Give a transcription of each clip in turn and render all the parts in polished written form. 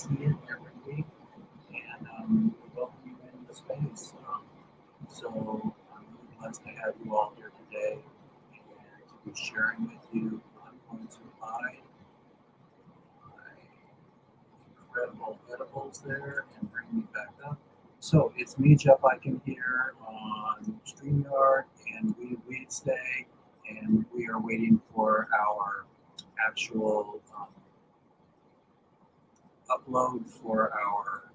see it every week, and we welcome you into the space. So I'm really blessed to have you all here today and to be sharing with you. I'm going to hide my incredible edibles there and bring me back up. So it's me, Jeff Eichen, here on StreamYard, and WEEDSDAY, and we are waiting for our actual upload for our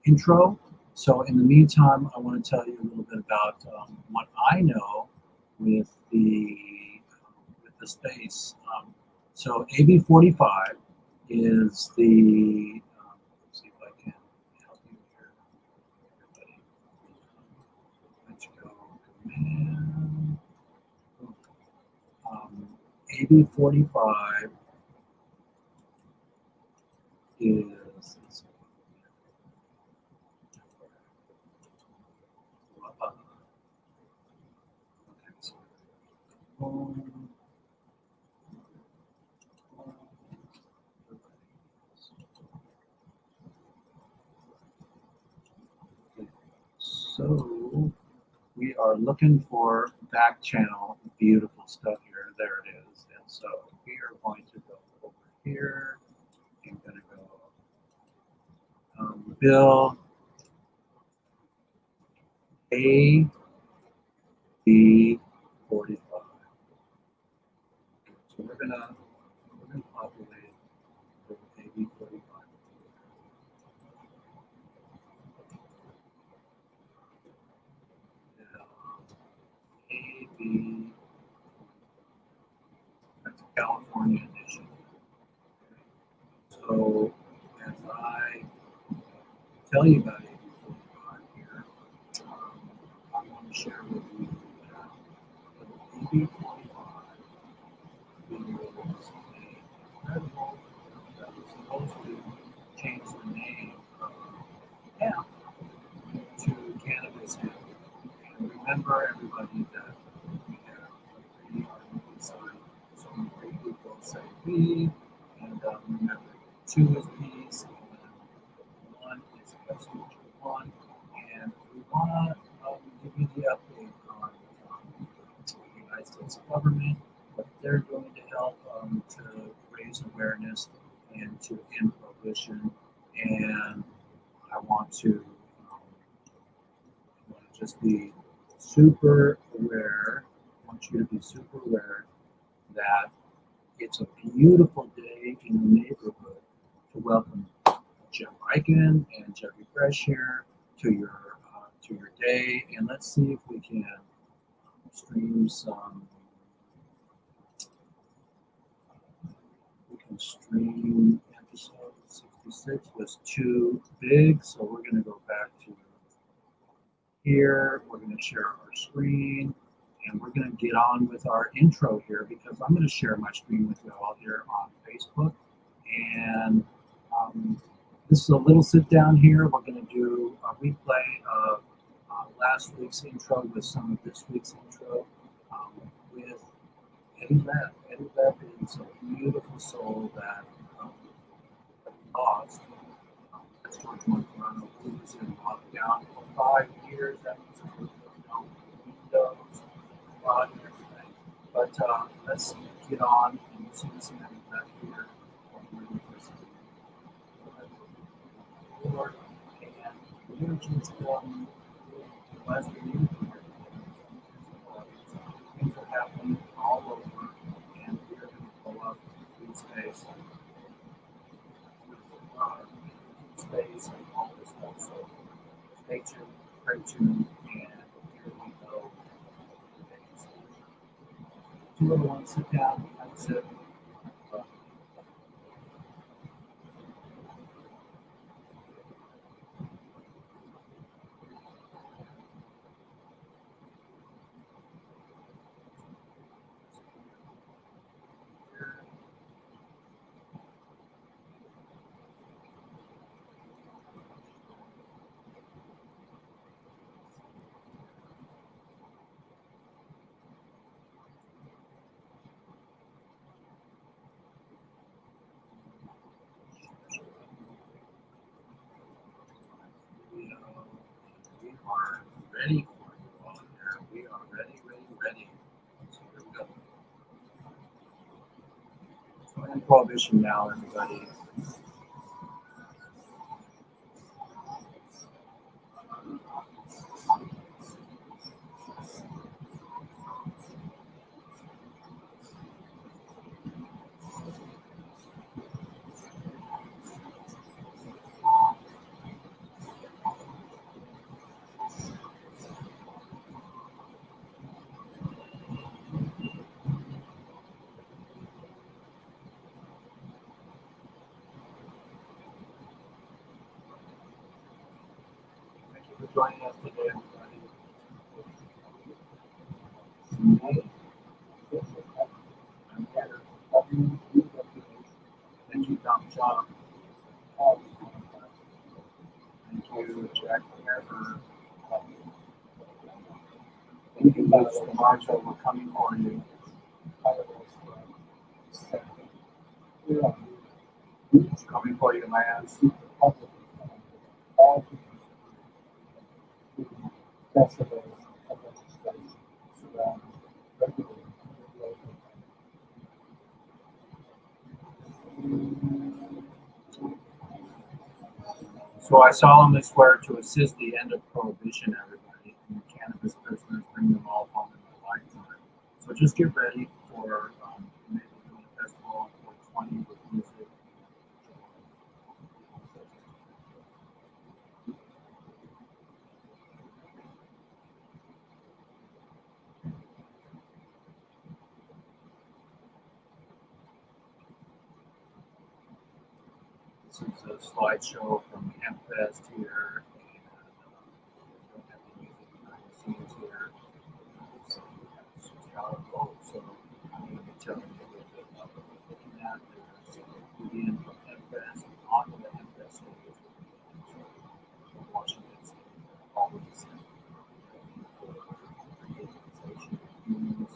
intro. So in the meantime, I want to tell you a little bit about what I know with the space. So AB 45 is the let's see if I can help you here, everybody. Let's go command. AB 45 is so we are looking for back channel, beautiful stuff here. There it is. And so we are going to go over here. I'm going to go Bill A B 45. So we're gonna populate with AB 45. AB, that's a California edition. So as I tell you about AB 45 here, I want to share with you that AB 45 is a incredible that was supposed to change the name of hemp to cannabis hemp. And remember, everybody, that we have three arguments sign. So on three, we both say we, and remember, two is peace, and then one is SUG one, and we want to give you the update on the United States government, what they're doing to help to raise awareness and to end prohibition. And I want to just be super aware. I want you to be super aware that it's a beautiful day in the neighborhood to welcome Jeff Eichen and Jeffrey Fresh here to your day, and let's see if we can stream some. We can stream episode 66 was too big, so we're going to go back to here. We're going to share our screen, and we're going to get on with our intro here because I'm going to share my screen with you all here on Facebook. And this is a little sit down here. We're going to do a replay of last week's intro with some of this week's intro with Eddie Leff. Eddie Leff is a beautiful soul that we lost. That's George Montano, who was in lockdown for 5 years. That was windows, and everything. But let's get on and see some Eddie Leff here. Lord, and we're just blessed to be here. Things are happening all over, and we're going to pull up these days with space and all this stuff. So stay tuned, pray tuned, and here we go. 2 other ones, sit down, have a sip. are ready for you all here. We are ready, ready, ready. So here we go. So in prohibition now, everybody. Thank you for joining us today, everybody. I'm here. Thank you, Tom John. Thank you, Jack Pepper. Thank you, Luke Scamarcio. We're coming for you. It's coming for you, Lance. So I solemnly swear to assist the end of prohibition, everybody, and the cannabis prisoners, bring them all home in my lifetime. So just get ready for maybe doing a festival on 420 with music. This is a slideshow from HempFest here, and we have the music behind the scenes here. So that's just how it goes. So I'm going to be telling you a little bit about what we're looking at. There's Vivian from HempFest on the HempFest stage. So from Washington State, all of this organization humans.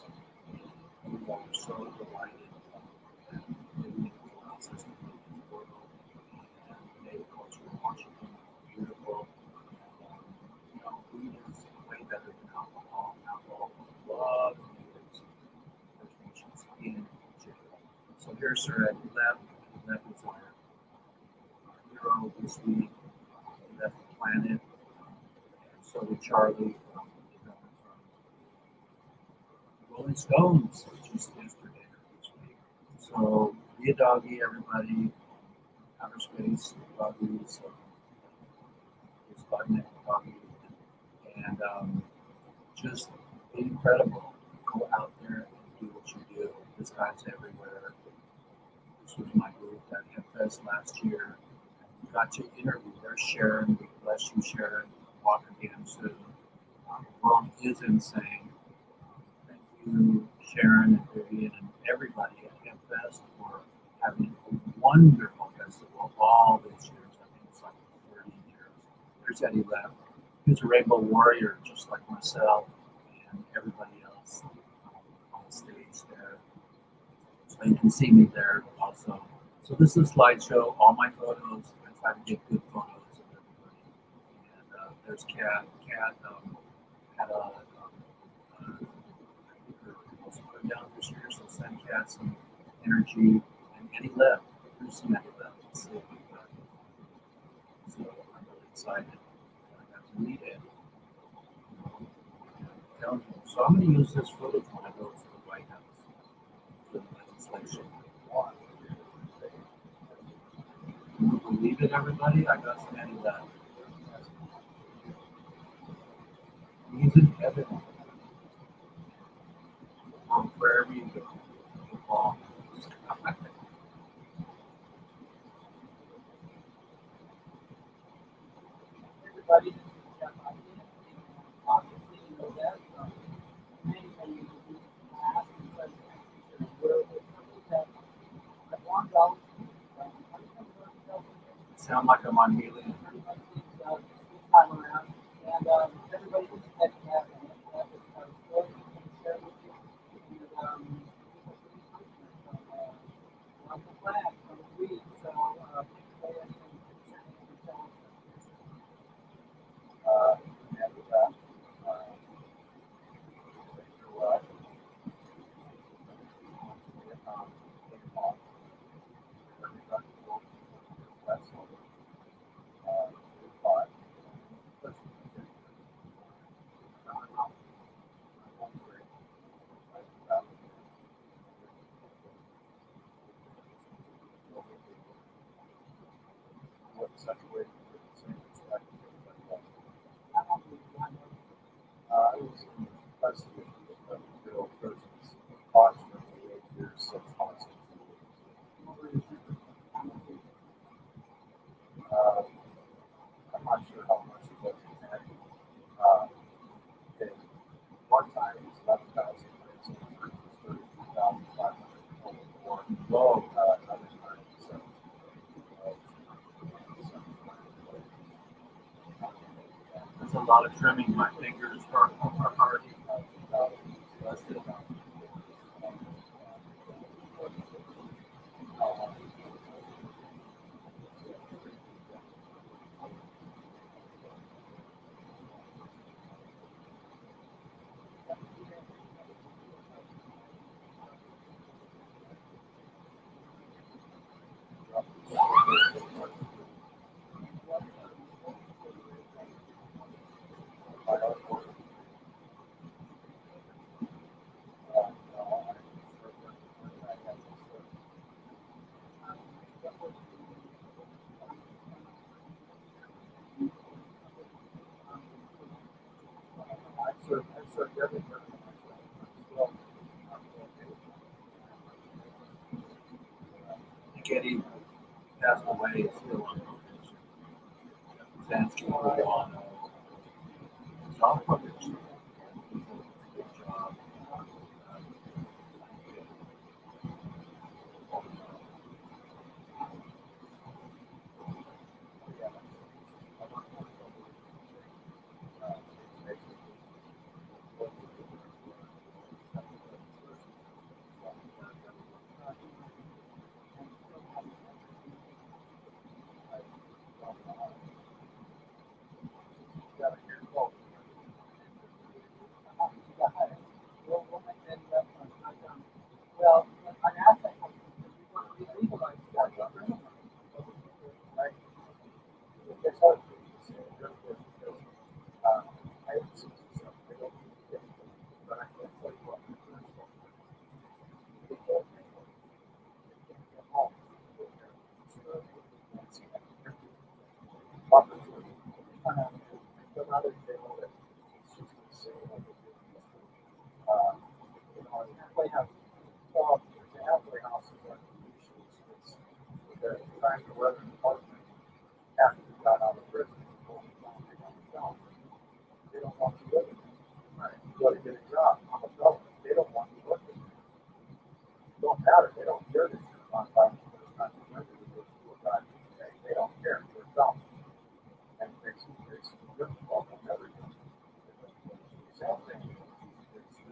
We are so delighted that Vivian allows us to be in the world. And native culture in Washington is beautiful. Weed is way better than alcohol. Alcohol loves natives, First Nations in jail. So here's Sir Ed. He left was our hero this week. He left the planet. And so did Charlie from Rolling Stones, which is yesterday or this week. So be a doggy, everybody. Outer space doggies. It's Button doggy. And just be incredible. Go out there and do what you do. This guy's everywhere. This was my group at HempFest last year. We got to interview. There's Sharon. We bless you, Sharon. Walk again soon. The world is insane. Thank you, Sharon and Vivian and everybody at HempFest for having a wonderful festival all these years. I think it's like 30 years. There's Eddie left. He's a rainbow warrior, just like myself and everybody else on the stage there. So you can see me there also. So this is a slideshow, all my photos. I try to get good photos of everybody. And there's Kat. Kat had a, I think her was put down this year, so send Kat some energy. And Eddie left. There's some Eddie left. Let's see if we got it. So I'm really excited. Lead it. So I'm going to use this footage when I go to the White House for the legislation. Can you believe it, everybody? I got some Eddie left. He's in heaven. Or wherever you go. Everybody. Sound like I'm on helium. And everybody was heading out and share with you. On the flag, on the weed. So separated from the same perspective. I was in custody of federal prisons approximately 8 years, 6 months. I'm not sure how much it was exactly. Okay. One time it was 11,000 grams of fruit, 32,500 total for low, another time so that's a lot of trimming. My fingers are hard. Getty passed away still on probation. Zansky moved on. It's on probation. Good job.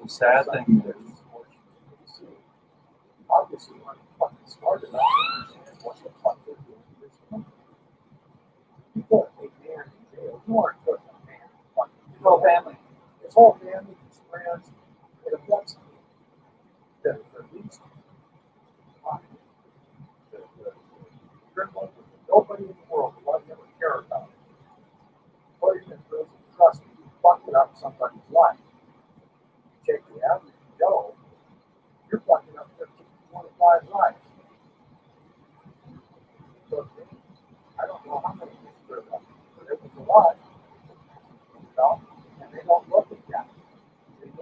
The sad thing is, obviously, when fucking started, I didn't understand what the fuck they're doing to this country. You put a man in jail, you aren't putting a man in fucking jail. His whole family. His whole family, his friends, it affects the least. The criminal, nobody in the world will ever care about it. Put him in prison, trust me, you fucked up somebody's life. You take the average Joe, you're fucking up 15, 25 lives. So, I don't know how many things there are, but it was a lot. You know, and they don't look at that.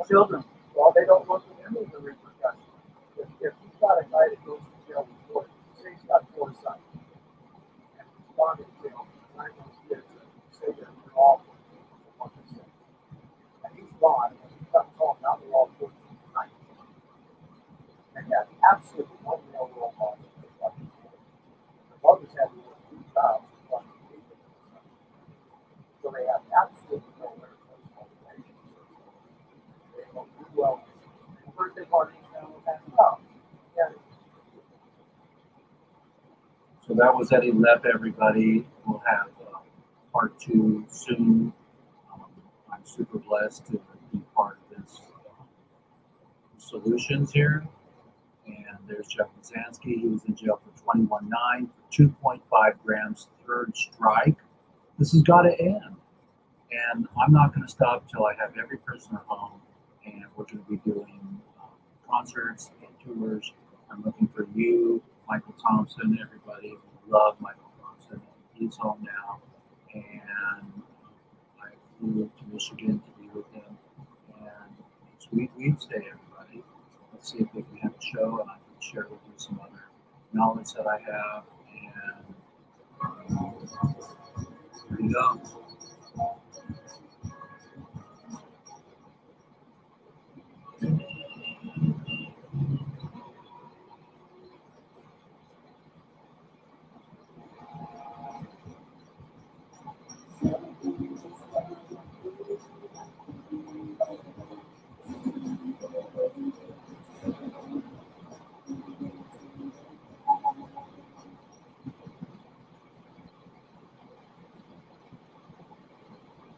Children, well, they don't look at any of the repercussions. If you've got a guy that goes to jail before, say he's got 4 sons, and he's gone to jail, nine those kids, say they're all what they say. And he's gone, and he comes home, now they're all 14 tonight. And he has absolutely no real role model. The mothers have to work 2 jobs to fucking feed them. So they have absolutely no motivation. They don't do well. Birthday parties, no. Yeah. So that was Eddie Lepp, everybody. We'll have part 2 soon. I'm super blessed to be part of this solutions here. And there's Jeff Zansky. He was in jail for 21.9 for 2.5 grams, third strike. This has got to end. And I'm not going to stop till I have every prisoner home. And we're going to be doing concerts and tours. I'm looking for you, Michael Thompson, everybody. We love Michael Thompson. he's home now, and I flew to Michigan to be with him. And it's Weeds Day, everybody. Let's see if we can have a show, and I can share with you some other knowledge that I have. And here you go.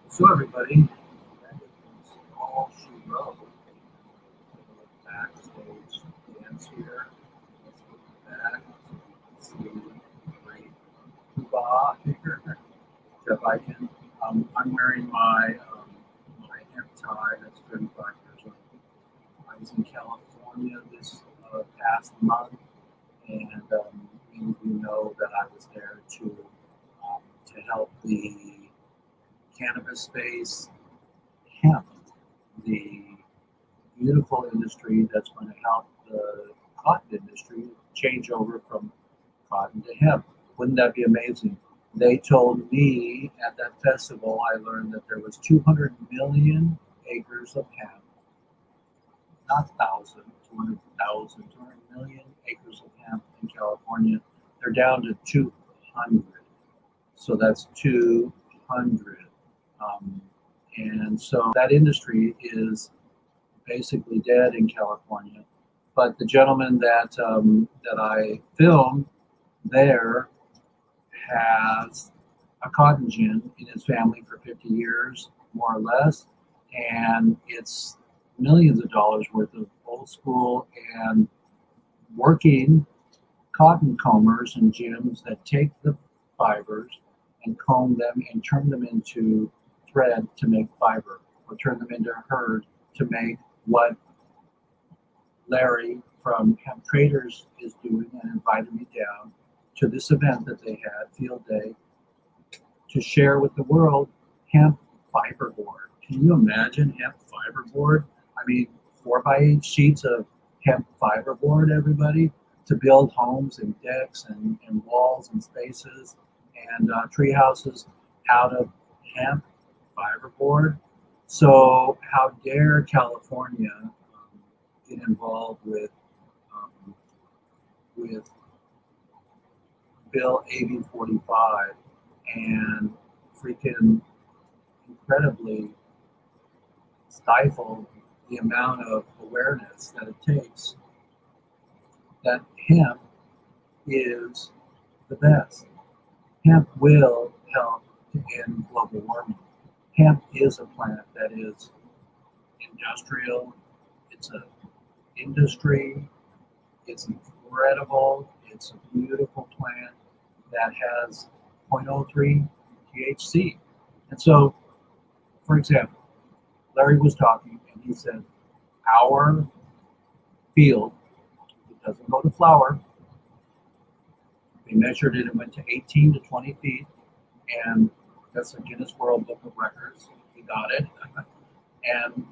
So everybody, that is all she wrote. Backstage dance here. Let's look back. See the great hoopah here. If I can, I'm wearing my hemp tie. That's 35 years old. I was in California this past month, and many of you know that I was there to help the cannabis space, hemp, the beautiful industry that's going to help the cotton industry change over from cotton to hemp. Wouldn't that be amazing? They told me at that festival, I learned that there was 200 million acres of hemp, not 1,000, 200,000, 200 million acres of hemp in California. They're down to 200. So that's 200. And so that industry is basically dead in California. But the gentleman that I filmed there has a cotton gin in his family for 50 years, more or less, and it's millions of dollars worth of old school and working cotton combers and gins that take the fibers and comb them and turn them into thread to make fiber, or turn them into herd to make what Larry from Hemp Traders is doing, and invited me down to this event that they had, Field Day, to share with the world hemp fiberboard. Can you imagine hemp fiberboard? I mean, 4x8 sheets of hemp fiberboard, everybody, to build homes and decks and walls and spaces and tree houses out of hemp fiberboard. So how dare California get involved with Bill AB 45 and freaking incredibly stifle the amount of awareness that it takes that hemp is the best. Hemp will help to end global warming. Hemp is a plant that is industrial. It's an industry. It's incredible. It's a beautiful plant that has 0.03 THC. And so, for example, Larry was talking and he said, our field, it doesn't go to flower. They measured it and went to 18 to 20 feet. And that's the Guinness World Book of Records. He got it. And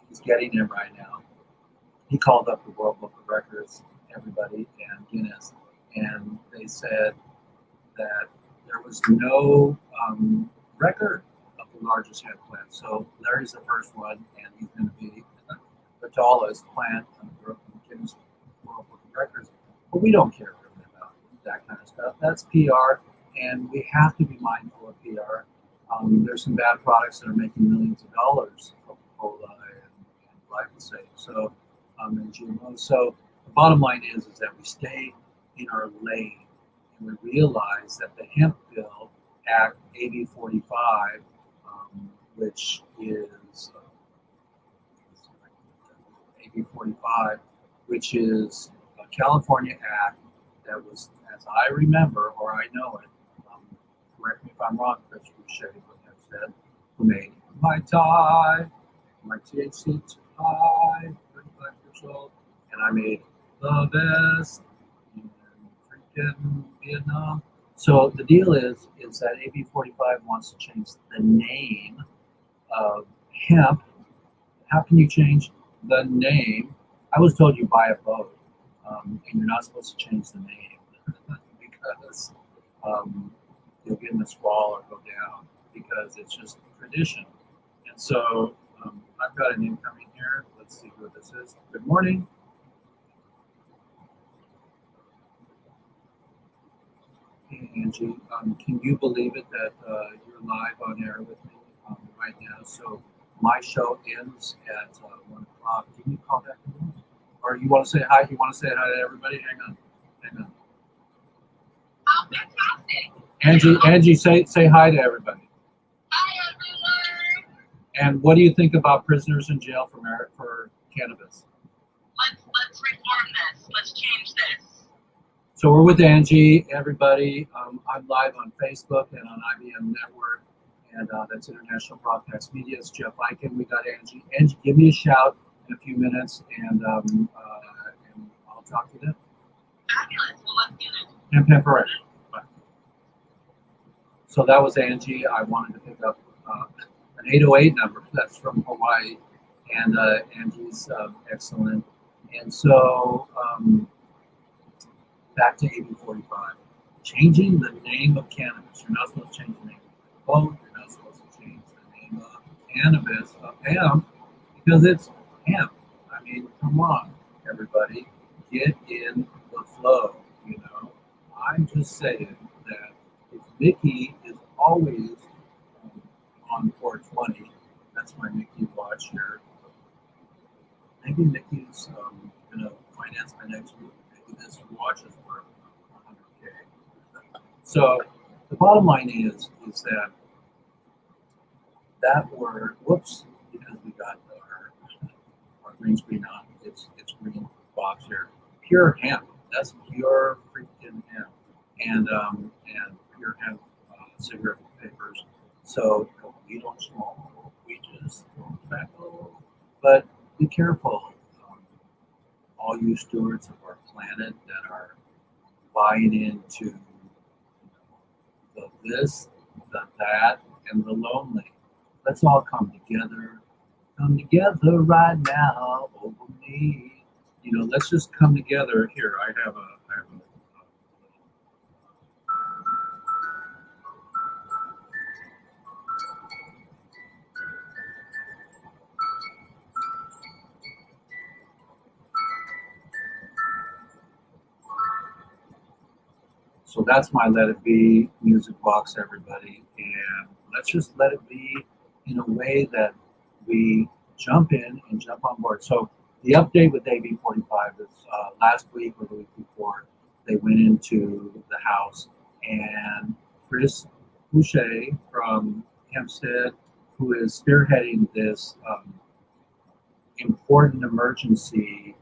he's getting it right now. He called up the World Book of Records, everybody, and Guinness. And they said that there was no record of the largest hemp plant. So Larry's the first one, and he's going to be the tallest plant on the Guinness World Book of Records. But we don't care really about that kind of stuff. That's PR, and we have to be mindful of PR. There's some bad products that are making millions of dollars, Coca-Cola and glyphosate, so and GMOs. So the bottom line is that we stay in our lane, and we realize that the Hemp Bill Act AB 45, which is AB 45, which is a California act that was, as I remember, or I know it, correct me if I'm wrong, Chris Boucher would have said, who made my tie, my THC tie, 35 years old, and I made the best in freaking Vietnam. So the deal is that AB 45 wants to change the name of hemp. How can you change the name? I was told you buy a boat, and you're not supposed to change the name because you'll get in the squall or go down because it's just tradition. And so I've got an incoming here. Let's see who this is. Good morning. Hey, Angie, can you believe it that you're live on air with me right now? So my show ends at 1 o'clock. Can you call back in? Or you want to say hi? You want to say hi to everybody? Hang on. Oh, fantastic. Angie, say hi to everybody. Hi, everyone. And what do you think about prisoners in jail for cannabis? Let's reform this. Let's change this. So we're with Angie, everybody. I'm live on Facebook and on IBM Network, and that's International Broadcast Media. It's Jeff Eichen. We got Angie. Angie, give me a shout in a few minutes, and I'll talk to you then. Fabulous. Well, let's do this. And Pepper. So that was Angie. I wanted to pick up an 808 number. That's from Hawaii, and Angie's excellent. And so back to AB 45. Changing the name of cannabis. You're not supposed to change the name of the boat. You're not supposed to change the name of cannabis, of hemp, because it's hemp. I mean, come on, everybody. Get in the flow, you know. I'm just saying that if Mickey is always on 420, that's my Mickey watch here. Maybe Mickey's going to finance my next week. Maybe this watch is worth 100K. So the bottom line is that word, whoops, because we got our green screen on, it's green box here. Pure hemp. That's pure freaking hemp. And pure hemp cigarette papers. So we don't smoke, we just smoke tobacco. But be careful, all you stewards of our planet that are buying into the this, the that, and the lonely. Let's all come together. Come together right now over me. You know, let's just come together. Here, I have a So that's my Let It Be music box, everybody. And let's just let it be in a way that we jump in and jump on board. So the update with AB 45 is last week or the week before, they went into the House, and Chris Boucher from Hempstead, who is spearheading this important emergency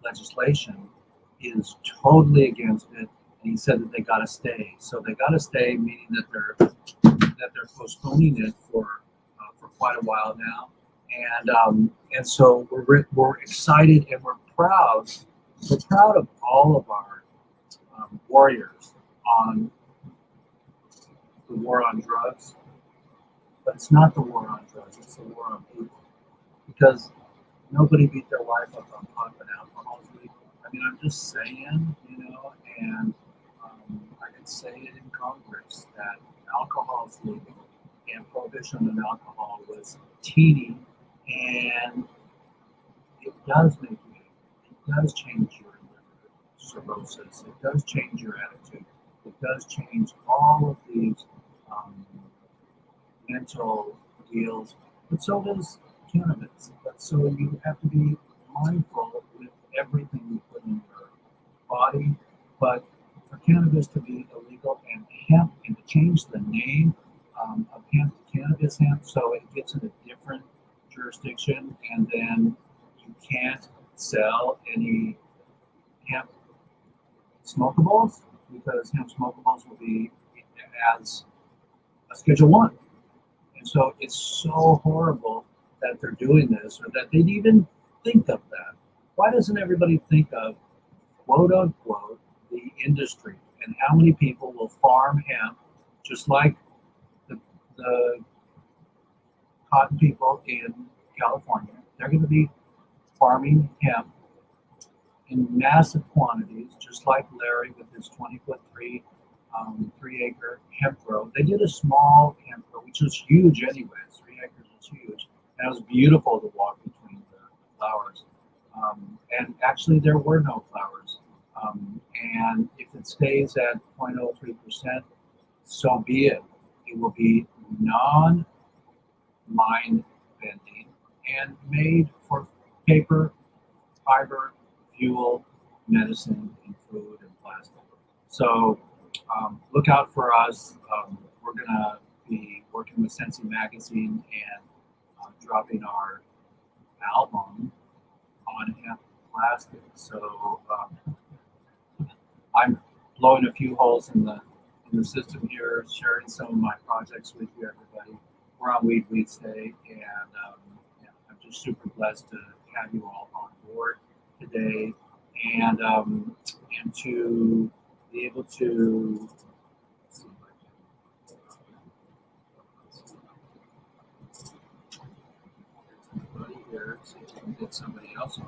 legislation, is totally against it. And he said that they got to stay. So they got to stay, meaning that they're postponing it for quite a while now. And so we're excited and we're proud. We're proud of all of our warriors on the war on drugs. But it's not the war on drugs. It's the war on people. Because nobody beat their wife up on pot and alcohol. I mean, I'm just saying, you know, and I can say it in Congress that alcohol is legal and prohibition on alcohol was teeny, and it does make you, it does change your cirrhosis, it does change your attitude, it does change all of these mental deals, but so does cannabis. But so you have to be mindful with everything you put in your body. But for cannabis to be illegal and hemp, and to change the name of hemp to cannabis hemp, so it gets in a different jurisdiction, and then you can't sell any hemp smokables because hemp smokables will be as a Schedule 1. And so it's so horrible that they're doing this, or that they'd even think of that. Why doesn't everybody think of, quote unquote, the industry? And how many people will farm hemp just like the cotton people in California? They're going to be farming hemp in massive quantities, just like Larry with his 20-foot 3-acre hemp grow. They did a small hemp grow, which was huge anyways. 3 acres was huge, and it was beautiful to walk between the flowers. And actually, there were no flowers. And if it stays at 0.03%, so be it. It will be non-mind bending and made for paper, fiber, fuel, medicine, and food and plastic. So look out for us. We're going to be working with Sensi Magazine and dropping our album on hemp plastic. So I'm blowing a few holes in the system here, sharing some of my projects with you, everybody. We're on WEEDSDAYS, and I'm just super blessed to have you all on board today, and to be able to see if somebody here, see if we can get somebody else on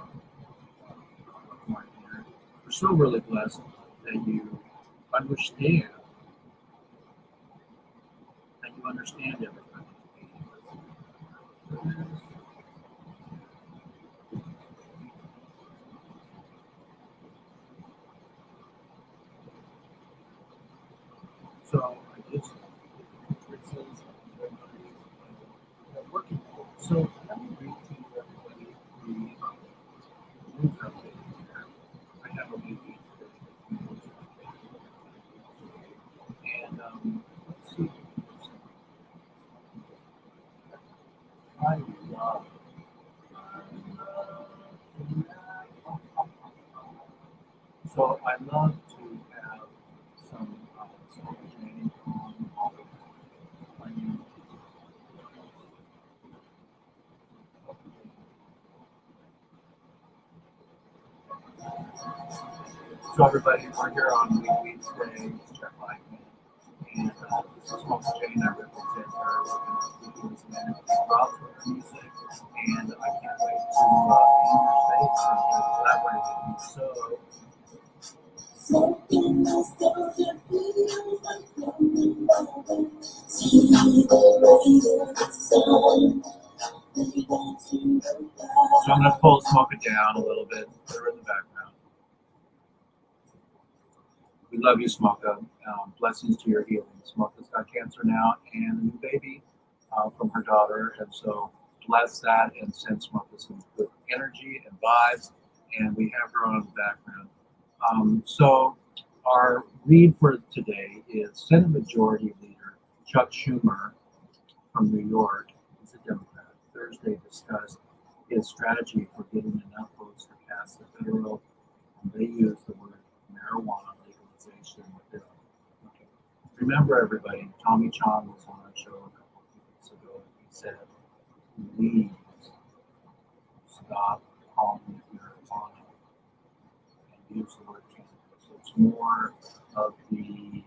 here. We're so really blessed that you understand everybody. So I just working for. So let me read to you everybody the news update here. I have a meeting and let's see. I love. So I love to have some smoke training on all the time. So everybody, we're here on WEEDSDAYS, Jeff Eichmann, and this is Smoke Jane. I represent her. We're going to be doing some energy drops with her music, and I can't wait to be in your space and collaborate with you. So. Smoking nostalgia feels like coming back. See the rays of the sun. So I'm going to pull Smoke It down a little bit, put her in the background. We love you, Smoka. Blessings to your healing. Smoka's got cancer now and a new baby from her daughter, and so bless that and send Smoka some good energy and vibes, and we have her on the background. So our read for today is Senate Majority Leader Chuck Schumer from New York. He's a Democrat. Thursday discussed his strategy for getting enough votes to pass the federal, and they use the word marijuana legalization bill. Okay. Remember, everybody, Tommy Chong was on our show a couple of weeks ago, and he said, please stop calling it marijuana and use the word cannabis. It's more of the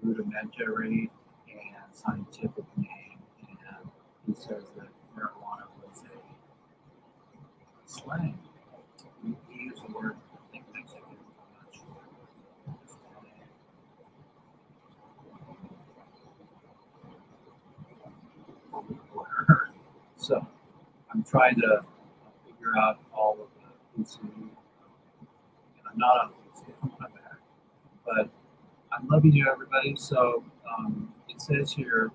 rudimentary and scientific name. He says that marijuana was a slang. He used the word, I think, Mexican, I'm not sure. So I'm trying to figure out all of the PC, and I'm not on PC, I'm on my back. But I'm loving you, everybody. So it says here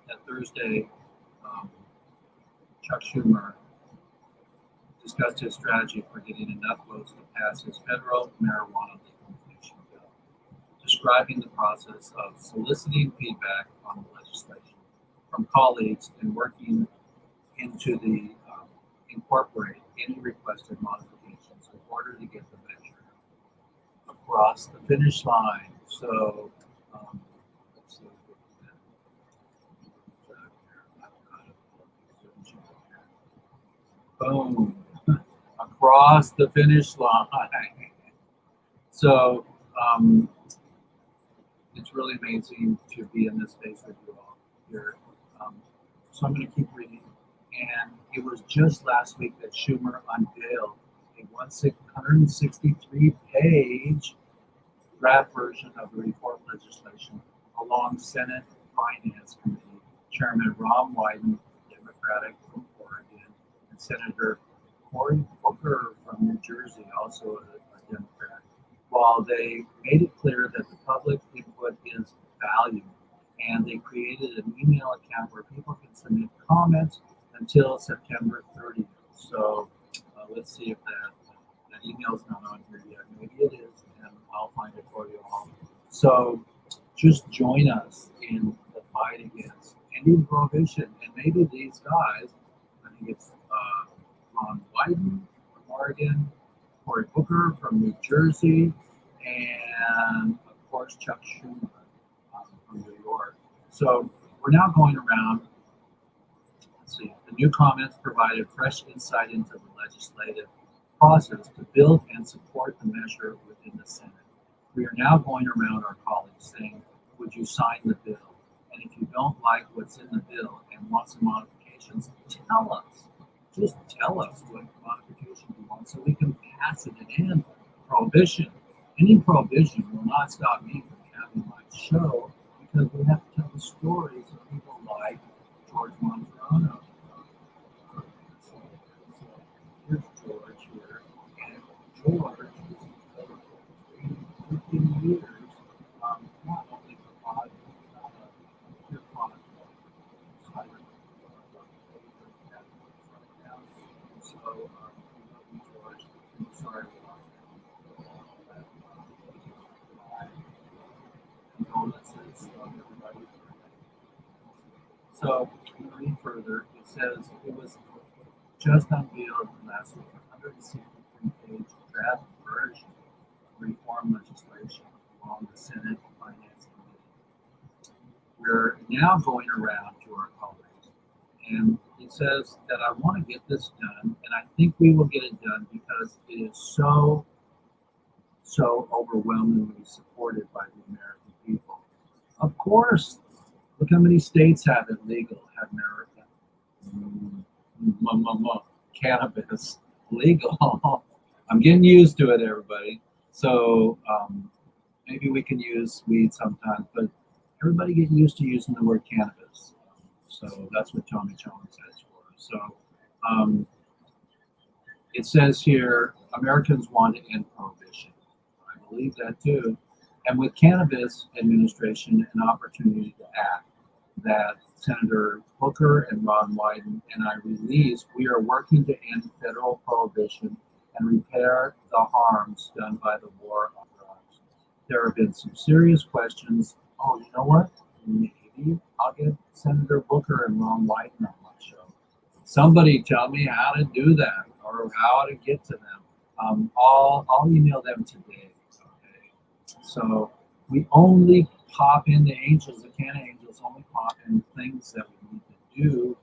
that Thursday, Chuck Schumer discussed his strategy for getting enough votes to pass his federal marijuana legalization bill, describing the process of soliciting feedback on the legislation from colleagues and working into the incorporate any requested modifications in order to get the measure across the finish line. So let's see. Boom. Across the finish line. So it's really amazing to be in this space with you all here. So I'm going to keep reading. And it was just last week that Schumer unveiled a 163-page draft version of the reform legislation along Senate Finance Committee Chairman Ron Wyden, Democratic from Oregon, and Senator Cory Booker from New Jersey, also a Democrat. While they made it clear that the public input is valued, and they created an email account where people can submit comments until September 30th. So let's see if that email's not on here yet. Maybe it is, and I'll find it for you all. So just join us in the fight against ending prohibition. And maybe these guys, I think it's Ron Wyden from Oregon, Cory Booker from New Jersey, and of course Chuck Schumer from New York. So we're now going around. Let's see. The new comments provided fresh insight into the legislative process to build and support the measure within the Senate. We are now going around our colleagues saying, would you sign the bill? And if you don't like what's in the bill and want some modifications, tell us. Just tell us what modifications you want so we can pass it and end prohibition. Any prohibition will not stop me from having my show because we have to tell the stories of people like George Monterano. So here's George here, and George is 15 years, not only for pod, pure product, cider, so George, I'm sorry about that. Condolences from everybody. So, reading further, it says it was just unveiled last week, a 163-page draft version of reform legislation along the Senate Finance Committee. We're now going around to our colleagues, and it says that I want to get this done, and I think we will get it done because it is so overwhelmingly supported by the American people. Of course, look how many states have it legal, have cannabis legal. I'm getting used to it, everybody. So maybe we can use weed sometimes, but everybody get used to using the word cannabis. So that's what Tommy Chong says for us. So it says here, Americans want to end prohibition. I believe that too. And with cannabis administration, an opportunity to act that Senator Booker and Ron Wyden and I released, we are working to end federal prohibition and repair the harms done by the war on drugs. There have been some serious questions. Oh, you know what? Maybe I'll get Senator Booker and Ron Wyden on my show. Somebody tell me how to do that or how to get to them. I'll email them today. Okay. So we only pop in the angels, the can angels only pop in things that we need to do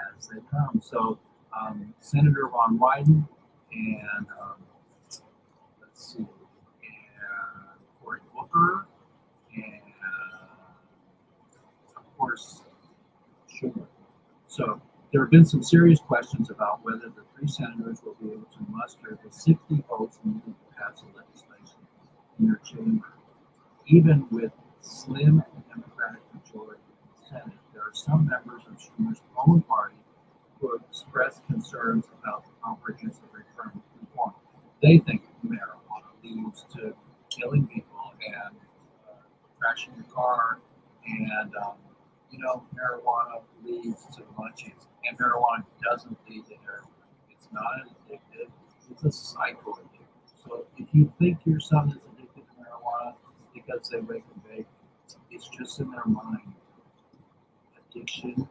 as they come. So Senator Ron Wyden and let's see, and Cory Booker and of course Schumer. So there have been some serious questions about whether the three senators will be able to muster the 60 votes needed to pass the legislation in their chamber. Even with slim Democratic majority in the Senate, there are some members of Schumer's own party who have expressed concerns about the comprehensive reform. They think marijuana leads to killing people and crashing your car, and marijuana leads to munchies, and marijuana doesn't lead to heroin. It's not addictive; it's a cycle addiction. So if you think your son is addicted to marijuana because they wake and bake, it's just in their mind. Addiction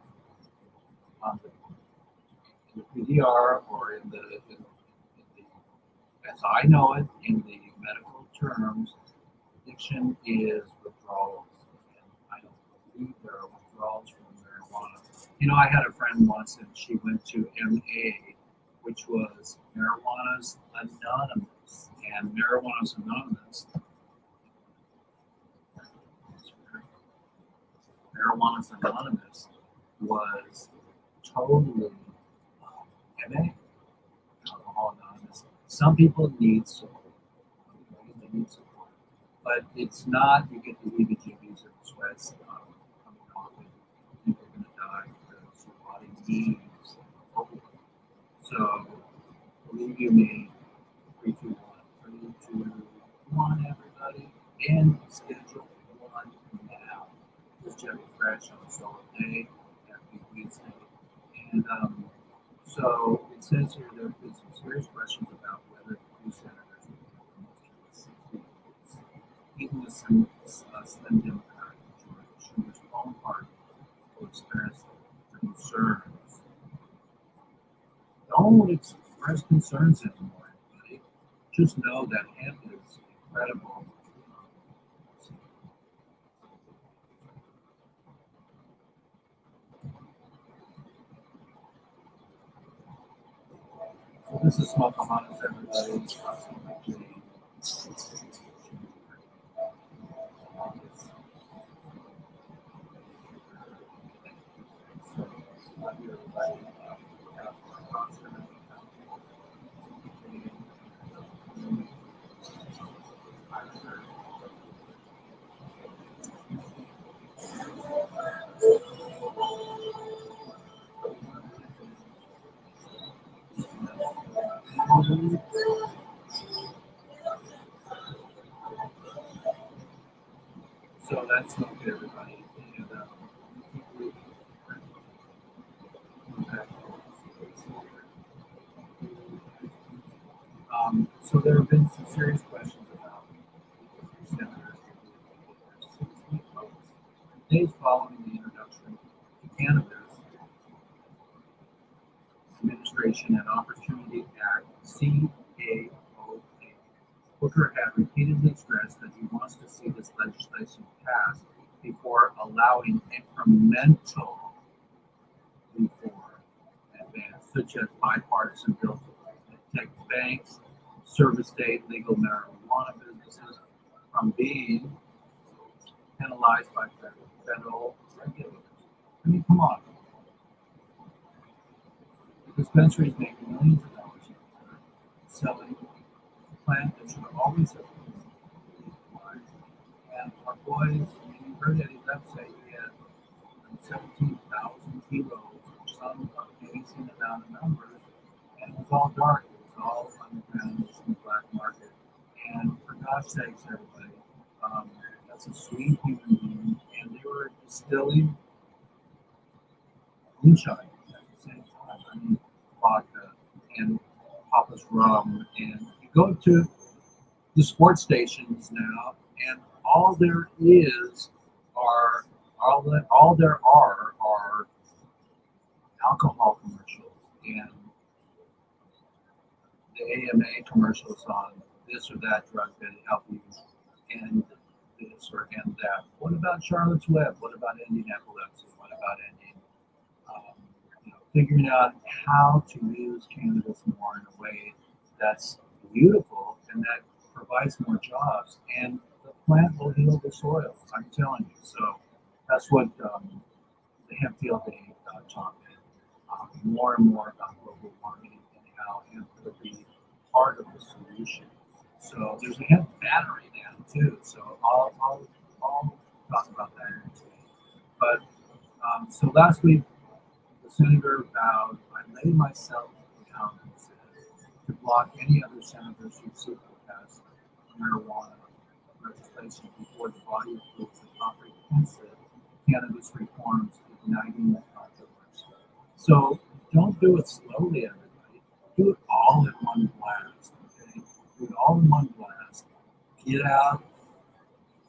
in the PDR or in the as I know it, in the medical terms, addiction is withdrawals. And I don't believe there are withdrawals from marijuana. I had a friend once and she went to MA, which was Marijuana's Anonymous. And Marijuana's Anonymous Marijuana's Anonymous was totally MA, Alcohol Anonymous. Some people need support. They need support. But it's not, you get the heebie-jeebies or the sweats coming off and you think you're going to die because your body needs hope. So, believe you me, 3, 2, 1, 3, 2, 1, everybody, and schedule 1 now. This Jeffy Fresh on a solo day, happy Wednesday. And so it says here there have been some serious questions about whether the two senators will be the most 60 votes. Even the Slim Democrat, George Schumer's own party, will express their concerns. Don't express concerns anymore, everybody. Just know that hemp is incredible. So this is Smokahanas, everybody. So that's okay, everybody. And, so there have been some serious questions about senators days following the introduction to cannabis Administration and Opportunity Act (CAOA). Booker had repeatedly stressed that he wants to see this legislation passed before allowing incremental reform advance, such as bipartisan bills that protect banks, service state legal marijuana businesses from being penalized by federal regulators. I mean, come on. The dispensaries make millions of dollars a year selling a plant that should always have been legalized. And our boys, you heard Eddie Leff say he had 17,000 kilos or some amazing amount of numbers, and it was all dark. It was all underground. It was in the black market. And for God's sakes, everybody, that's a sweet human being, and they were distilling moonshine at the same time. I mean, vodka and Papa's rum, and you go to the sports stations now, and all there are alcohol commercials and the AMA commercials on this or that drug that help you end this or end that. What about Charlotte's Web? What about ending epilepsy? What about ending, figuring out how to use cannabis more in a way that's beautiful and that provides more jobs, and the plant will heal the soil. I'm telling you. So that's what the Hemp Field Day talk is. More and more about global warming and how hemp could be part of the solution. So there's a hemp battery now too. So I'll talk about that in today. But so last week the senator vowed, "I lay myself down," he said, "to block any other senators who seek to pass marijuana legislation before the body approves the comprehensive cannabis reforms igniting the controversy." So don't do it slowly, everybody. Do it all in one blast. Okay? Do it all in one blast. Get out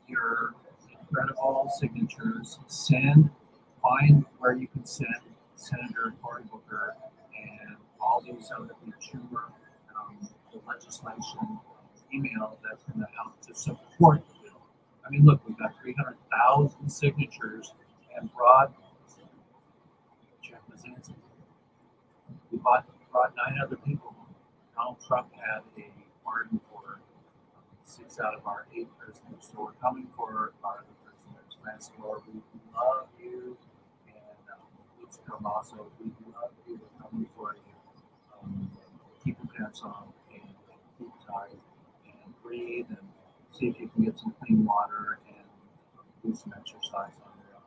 your incredible signatures. Find where you can send Senator Cory Booker and all these other Schumer, the legislation email that's going to help to support the bill. I mean, look, we've got 300,000 signatures and brought we brought 9 other people. Donald Trump had a pardon for 6 out of our 8 prisoners, so we're coming for our other prisoners. Lancelor, we love you. And it's Tomaso, we love you. We're coming for you. Keep your pants on and keep tight and breathe and see if you can get some clean water and do some exercise on your own.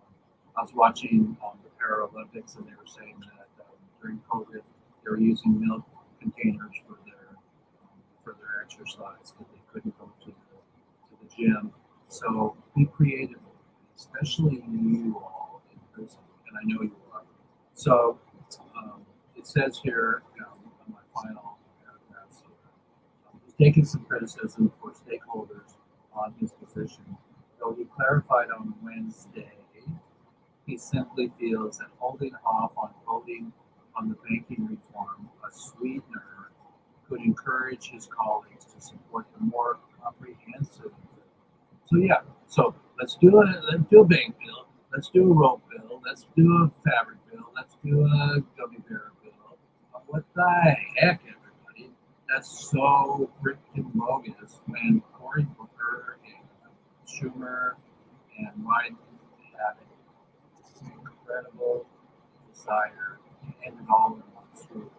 I was watching the Paralympics and they were saying that during COVID they were using milk containers for their exercise because they couldn't go to the gym. So be creative, especially you all in prison, and I know you are. So it says here on my final paragraphs here, he's taking some criticism for stakeholders on his position. Though he clarified on Wednesday, he simply feels that holding off on voting on the banking reform, a sweetener, could encourage his colleagues to support the more comprehensive. So let's do a bank bill, let's do a rope bill, let's do a fabric bill, let's do a gummy bear bill. What the heck, everybody? That's so freaking bogus when Cory Booker and Schumer and Biden have an incredible desire to end it all in one swoop.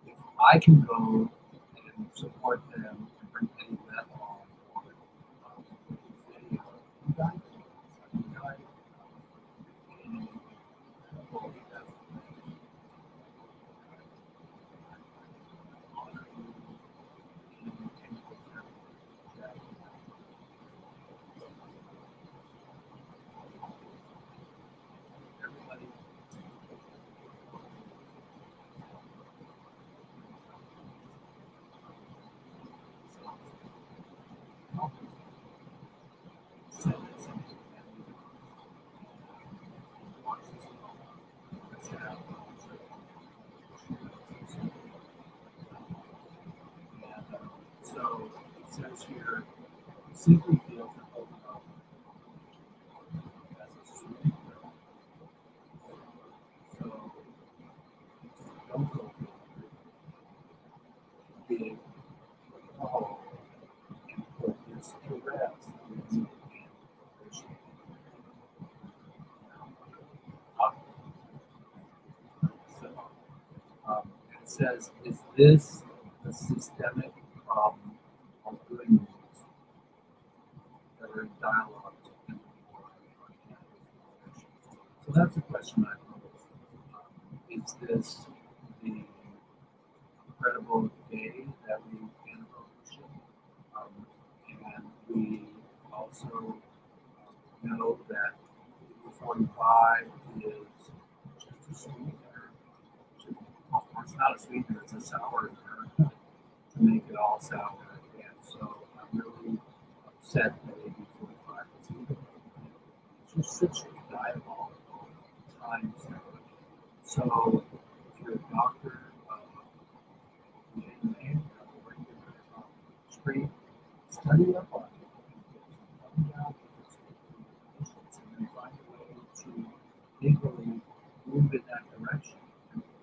If I can go and support them and bring any of that on board, video, you guys, you guys, and well, you guys, honor you and that everybody. So it says here, simply feels that holding up as a student. So don't go big, oh, and put this to rest. So it says, is this a systemic problem of good news that are in dialogue in the war on cannabis? So that's a question I pose. Is this the incredible day that we anniversary? And we also know that 45 is just a sweetener. Well, it's not a sweetener, it's a sour to make it all sour again. So I'm really upset that AB 45 is even. It's just such a diabolical time. So if you're a doctor, in the street, study up on it. Find out and then find a way to legally move in that direction.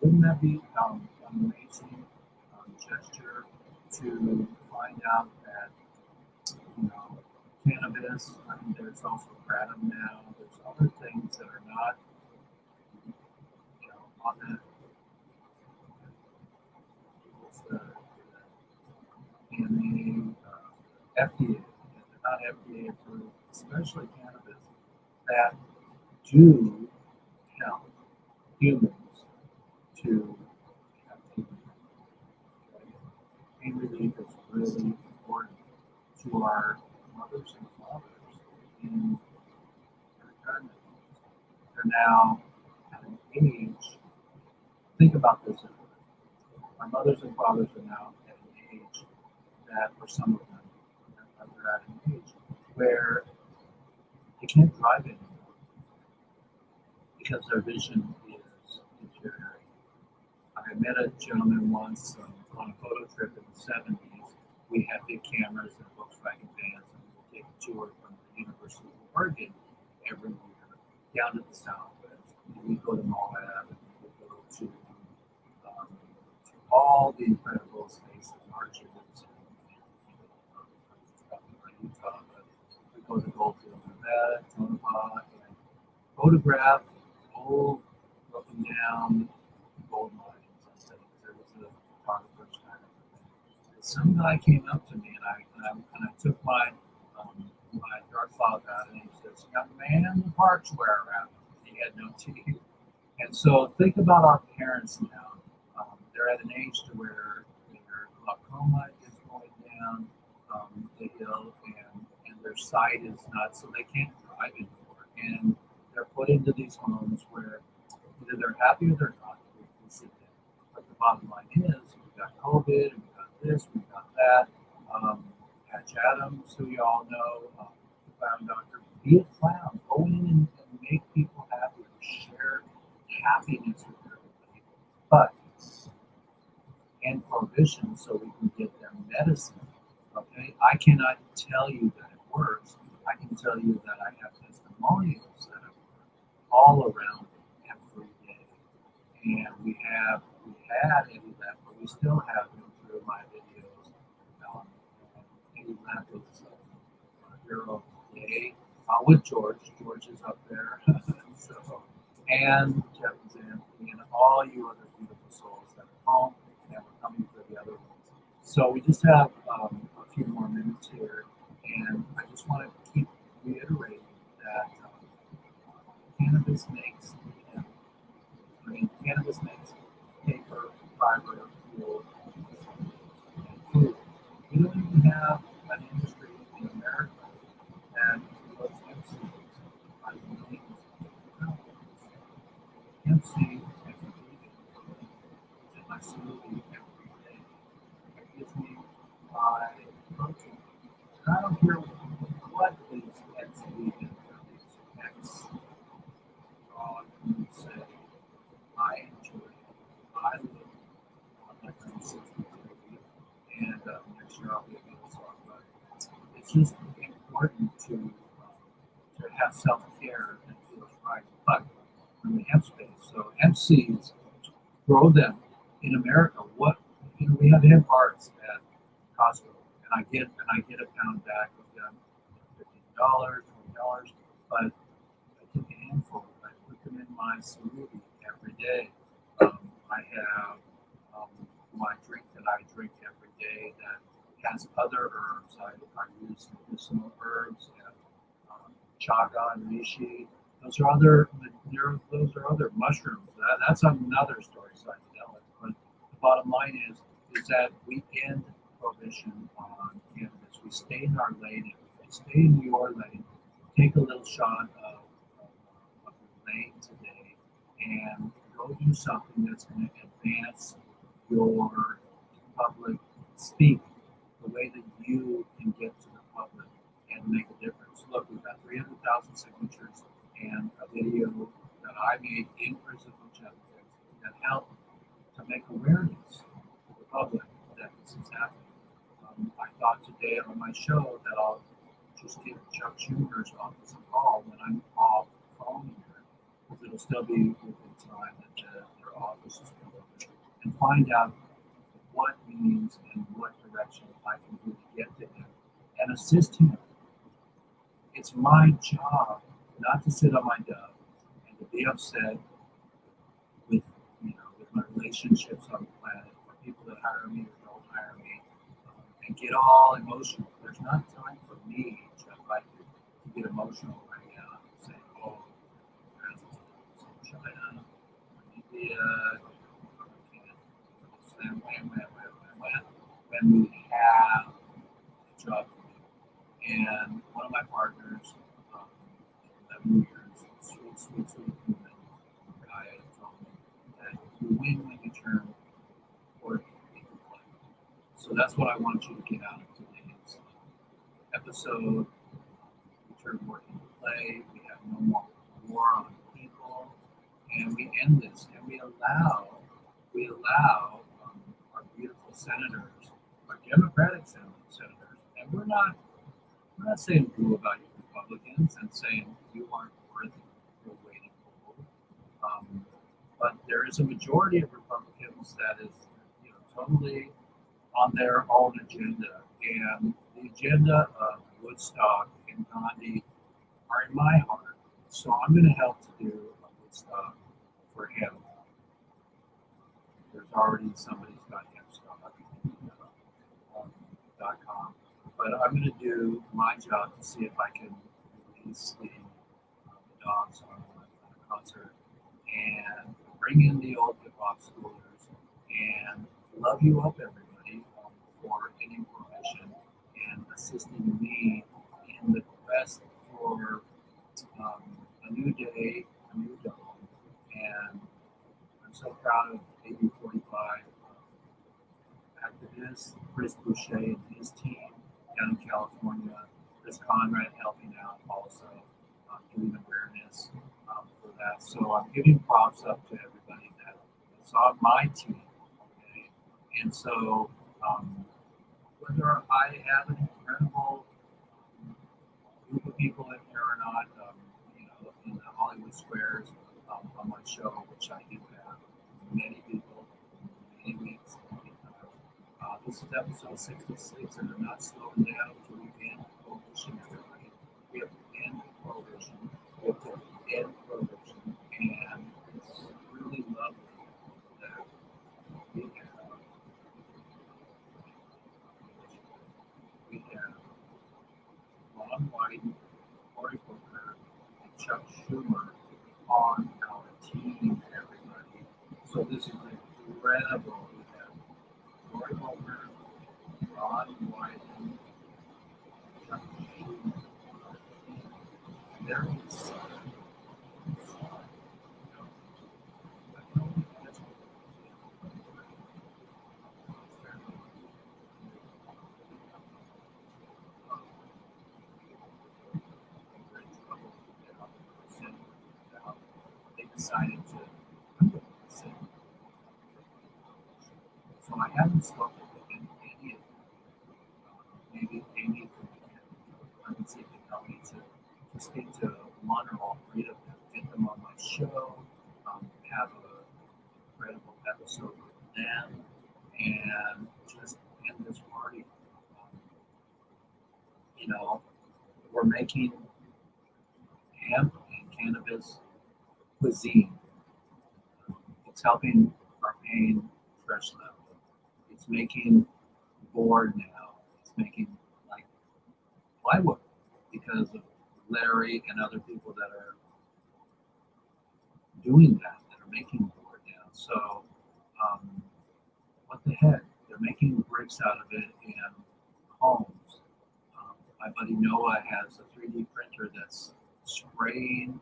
Wouldn't that be an amazing gesture to find out that, cannabis, I mean, there's also kratom now, there's other things that are not, on the, what's the EMA, FDA, they're not FDA approved, especially cannabis, that do help humans to have pain relief. Pain relief is really important to our mothers and fathers in retirement. They're now at an age, think about this, our mothers and fathers are now at an age that, for some of them, they're at an age where they can't drive anymore because their vision is deteriorating. I met a gentleman once on a photo trip in the 70s. We had big cameras and Volkswagen vans, and we would take a tour from the University of Oregon every year down to the Southwest. And we'd go to Moab, and we would go to all the incredible spaces, arches, and Utah. But we go to Goldfield, Nevada, Tonopah, photographed old, broken down gold mines and things. There was a photographer's kind of thing. And some guy came up to me and I took my dark file out and he says, "Young man, the parts wear around." He had no teeth. And so think about our parents now. They're at an age to where their glaucoma is going down the hill and their sight is not, so they can't drive anymore. And they're put into these homes where either they're happy or they're not. We see that. But the bottom line is, we've got COVID, and we've got this, we've got that. Patch Adams, who you all know, the clown doctor, be a clown. Go in and make people happy, share happiness with everybody. But and prohibition so we can get them medicine. Okay, I cannot tell you that it works. I can tell you that I have testimonials that it works all around every day. And we had any of that, but we still have them through my videos. Any methods of Hero Day with George. George is up there. So, and Jeff Zanthi and all you other beautiful souls that are home and we're coming for the other ones. So we just have a few more minutes here, and I just want to keep reiterating that cannabis makes cannabis makes paper, fiber, fuel, and food. We don't even have an industry in America that grows hemp seeds by millions of pounds. Hemp seed as a vegan in my smoothie every day. It gives me my protein. And I don't care what these ex-vegan or these ex-dog foods say. I enjoy it. I live on my 363, and next year I'll be able to talk about it. It's just important to have self-care and feel right. But in the hemp space, so hemp seeds, grow them in America. We have hemp hearts at Costco, and I get a pound back of them, $15, $20, but I take a handful. I put them in my smoothie every day. I have my drink that I drink every day that has other herbs. I use medicinal herbs and chaga and reishi. Those are other mushrooms. That's another story psychedelic. But the bottom line is that we end prohibition on cannabis. We stay in our lane. If we stay in your lane, take a little shot of your lane today and go do something that's going to advance your public speak, the way that you can get to the public and make a difference. Look, we've got 300,000 signatures and a video that I made in prison that helped to make awareness to the public that this is happening. I thought today on my show that I'll just give Chuck Schumer's office a call when I'm off the phone here, because it'll still be within time that their office is closed, and find out what means and what direction I can do to get to him and assist him. It's my job not to sit on my dove and to be upset with my relationships on the planet, or people that hire me or don't hire me, and get all emotional. There's not time for me, Jeff, like to get emotional right now and say, "Oh, China, India, when we have a job to do." And one of my partners, 11 years, sweet human guy, told me that you win when you turn work into play. So that's what I want you to get out of today's episode. We turn work into play. We have no more war on people, and we end this, and we allow our beautiful senators, our Democratic senators, and we're not saying boo about you Republicans and saying you aren't worthy your weight in gold. But there is a majority of Republicans that is totally on their own agenda. And the agenda of Woodstock and Gandhi are in my heart. So I'm going to help to do good stuff for him. There's already somebody's got him stuff .com, but I'm going to do my job to see if I can release the dogs on a concert and bring in the old hip hop schoolers and love you up, everybody, for getting permission and assisting me in the quest for a new day, a new dawn. And I'm so proud of AB 45 activist Chris Boucher and his team down in California. Chris Conrad helping out also, doing awareness for that. So I'm giving props up to everybody that's on my team. Okay? And so whether I have an incredible group of people in here or not, in the Hollywood Squares on my show, which I do have many people, many weeks. This is episode 66, and I'm not slowing down until we end prohibition, everybody. We have to end prohibition. We have to end prohibition. And it's really lovely that we have Ron White, Cory Booker, and Chuck Schumer on our team, everybody. So this is incredible. We have Cory Booker, Ron White, Chuck Schumer. There is they decided to sit. So I haven't spoken with any of them. Maybe Amy could see if they tell me to speak to one or all three of them, get them on my show, have an incredible episode with them, and just end this party. We're making hemp and cannabis cuisine. It's helping our pain fresh level. It's making board now. It's making like plywood because of Larry and other people that are doing that are making board now. So what the heck? They're making bricks out of it in homes. My buddy Noah has a 3D printer that's spraying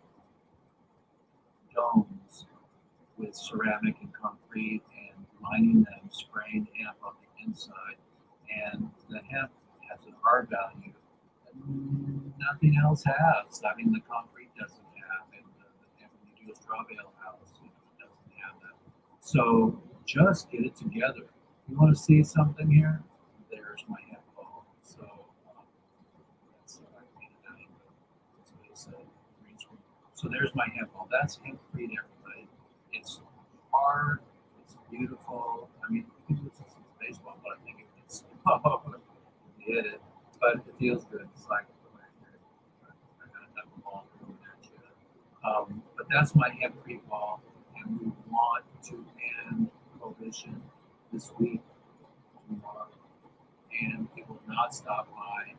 domes with ceramic and concrete and lining them, spraying hemp on the inside. And the hemp has an R value that nothing else has. I mean, the concrete doesn't have, and when you do a straw bale house, it doesn't have that. So just get it together. You want to see something here? There's my hemp ball. So that's I painted that in the green screen. So there's my hemp ball. That's hempcrete, everybody. It's hard. It's beautiful. I mean, you can use this as a baseball, but I think it's you hit it, but it feels good. It's like I gotta have a ball over there too. But that's my hempcrete ball, and we want to end prohibition this week, tomorrow, and it will not stop by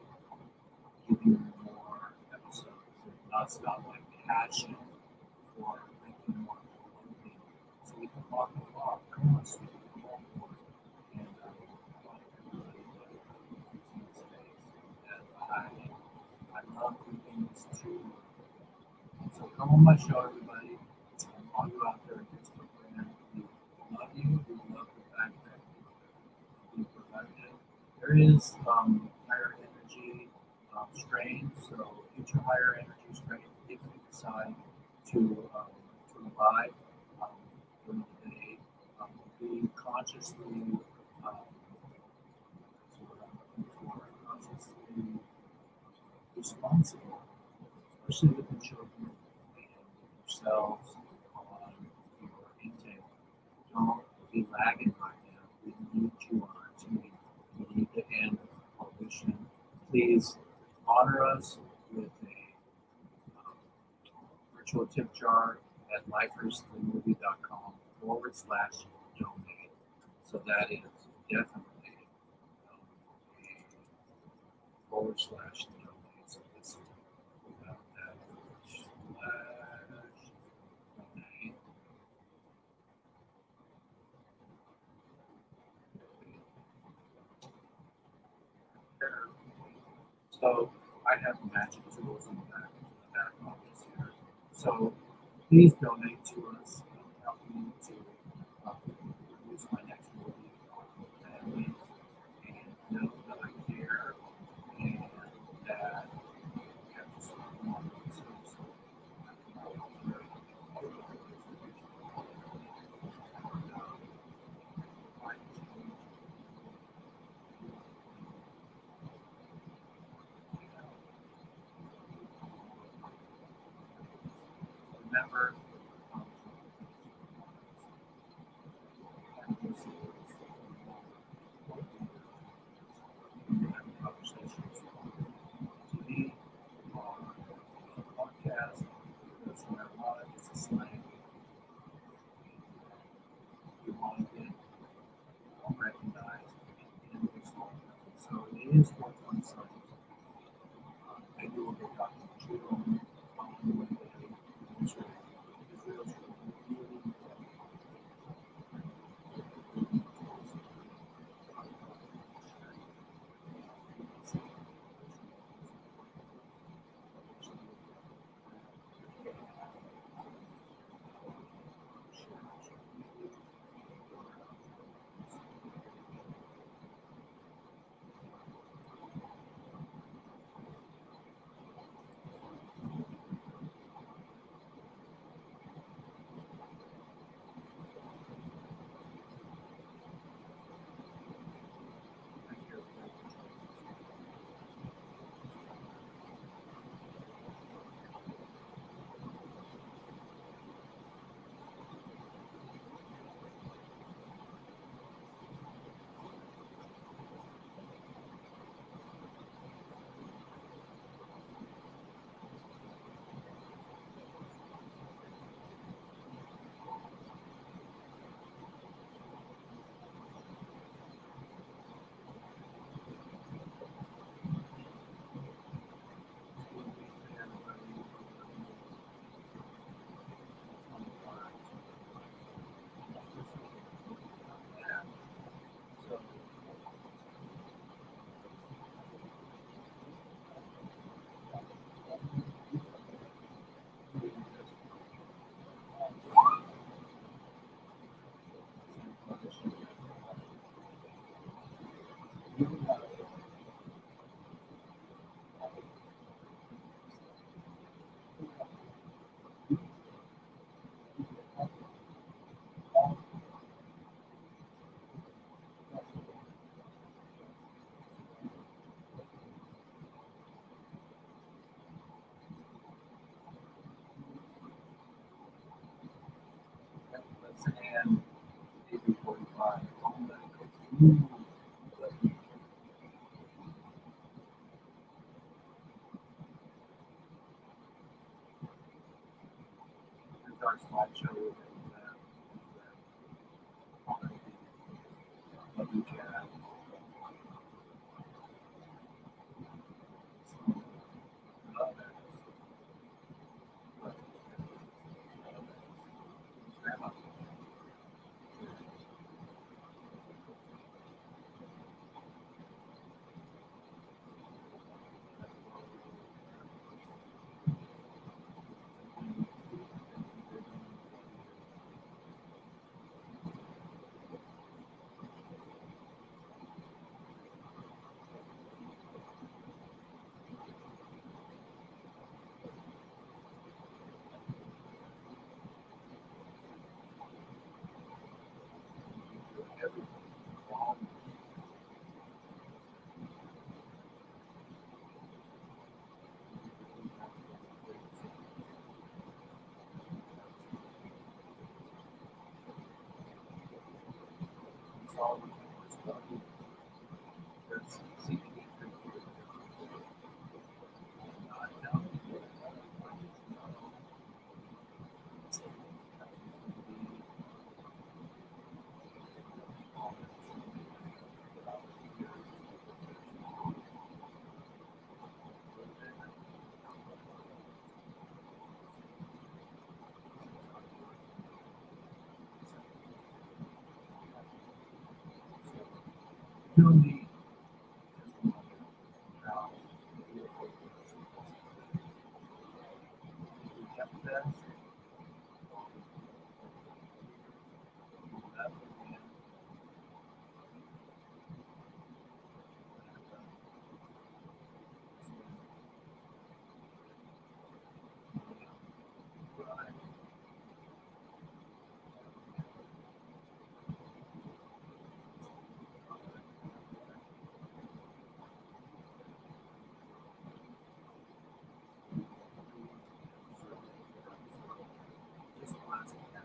giving you more episodes. It will not stop my passion for making more clothing, so we can walk the walk. Come on, sweetie, come on board. And I want everybody to space. And I love doing this too. So come on my show, everybody. All you out there in Facebook land, we love you. We love the fact that we provided. There is higher energy strain, so future higher energy strain, if you decide to revive during the day, be consciously consciously responsible, especially with the children and yourselves on your intake. Don't be lagging right now. We need you on our team. We need to end prohibition. Please honor us with a virtual tip jar at lifersthemovie.com/donate. So that is definitely /donate. So let's pull out that /donate. So I have magic tools in the back office here. So please donate to us. Help me to produce my next movie on family and know that I care and that we have to support more resources. Remember, conversations on TV, on podcast, that's where a lot of it's a slang. We want to get recognized in this moment. So it is worth one side. I do a good documentary on the way that Israel's really and AB45. Here's our slideshow and love you, Chad. Love that. Grandma. You'll need just a moment how beautiful it is. You kept this, left again, right. Just last again.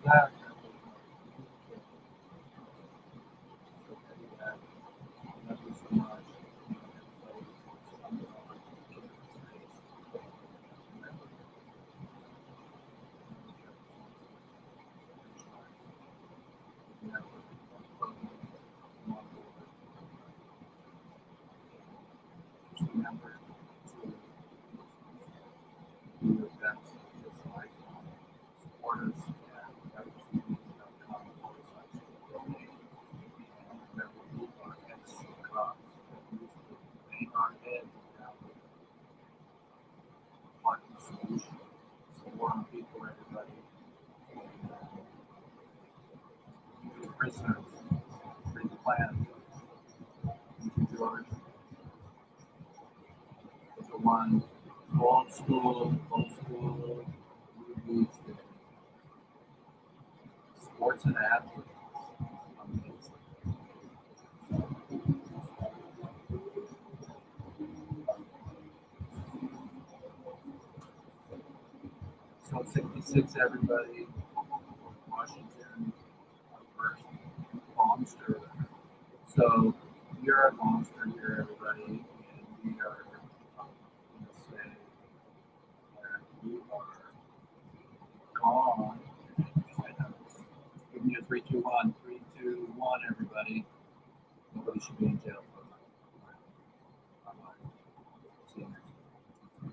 That, love you so much. Just remember to do your best, just like support us at WEEDSDAYS.com/donate. And remember, we are ex-cops that used to bang our head down finding solution. So we're on people, everybody. And be prisoners, free the plan. Thank you, George. The one old school movies that sports and athletes. Amazing. So 66, everybody. Washington, our first monster. So you're a monster here, everybody, and we are going to say that you are gone. Give me a 3, 2, 1. 3, 2, 1, everybody. Nobody should be in jail for that. Bye-bye. See you next time.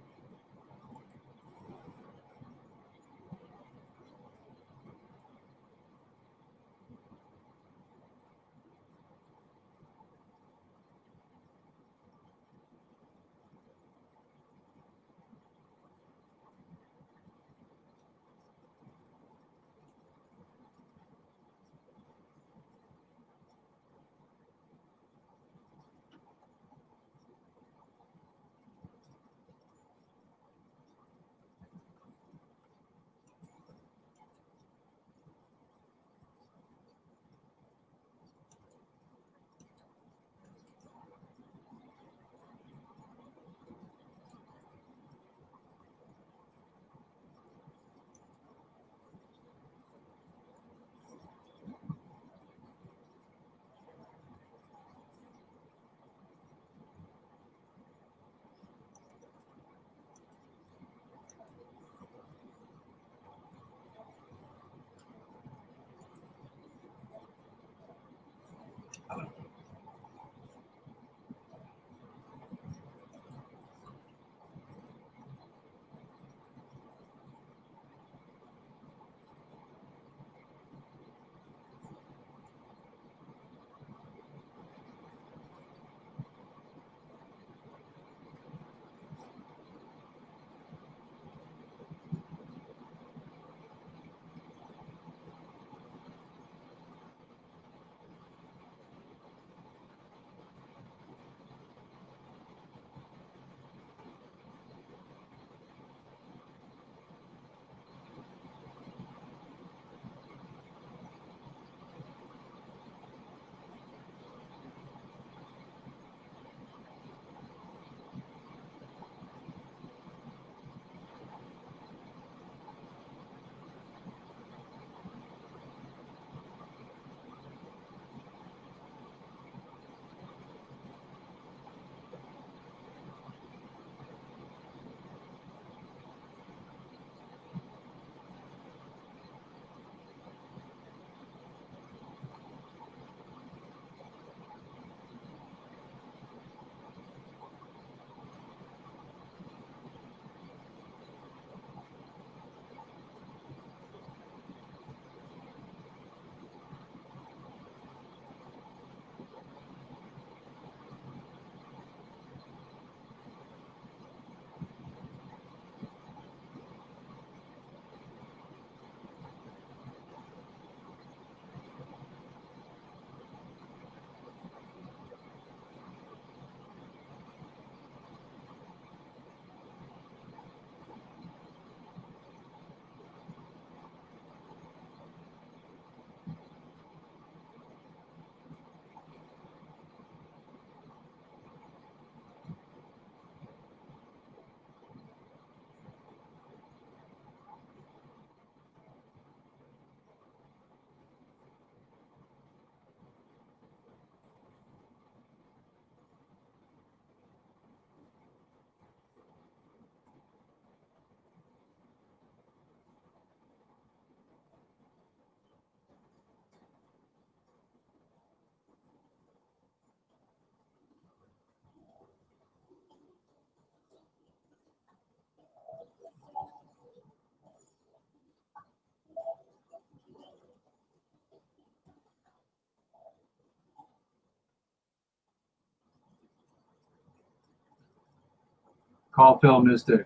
Call Phil Mystic.